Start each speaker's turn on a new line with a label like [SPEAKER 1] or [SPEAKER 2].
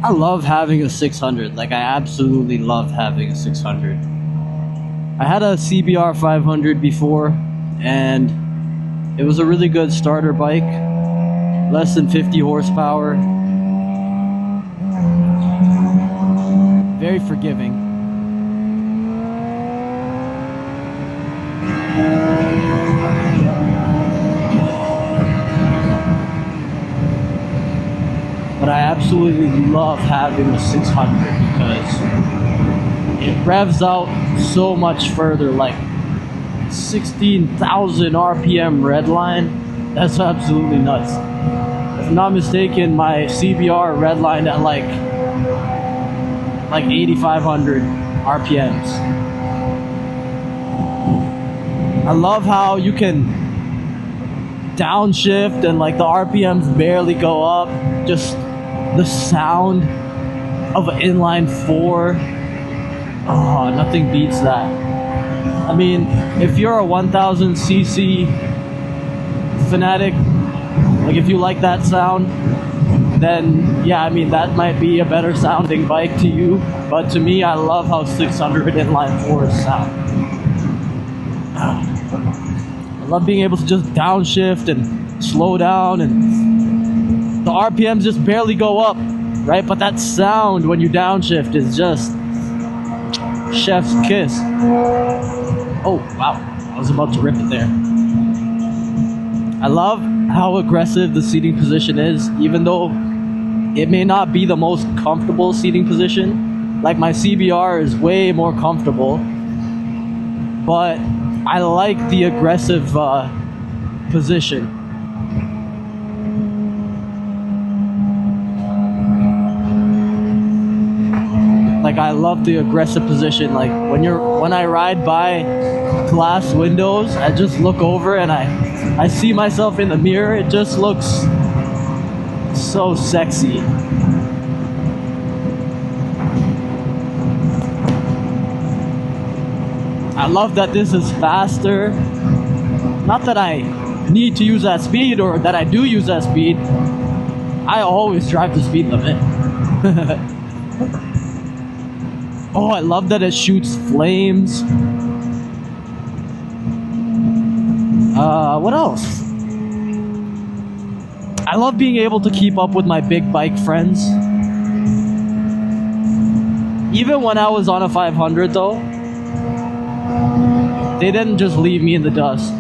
[SPEAKER 1] I love having a 600. Like, I absolutely love having a 600. I had a CBR 500 before, and it was a really good starter bike. Less than 50 horsepower. Very forgiving. But I absolutely love having a 600 because it revs out so much further, like 16,000 RPM redline. That's absolutely nuts. If I'm not mistaken, my CBR redlined at like 8,500 RPMs. I love how you can downshift and like the RPMs barely go up. Just the sound of an inline 4, oh, nothing beats that. I mean, if you're a 1000cc fanatic, like if you like that sound, then yeah, I mean, that might be a better sounding bike to you. But to me, I love how 600 inline 4s sound. I love being able to just downshift and slow down, and the RPMs just barely go up, right? But that sound when you downshift is just chef's kiss. Oh, wow. I was about to rip it there. I love how aggressive the seating position is, even though it may not be the most comfortable seating position. Like, my CBR is way more comfortable, but I like the aggressive position. Like, I love the aggressive position. Like, when I ride by glass windows, I just look over and I see myself in the mirror. It just looks so sexy. I love that this is faster. Not that I need to use that speed or that I do use that speed. I always drive the speed limit. Oh, I love that it shoots flames. What else? I love being able to keep up with my big bike friends. Even when I was on a 500 though, they didn't just leave me in the dust.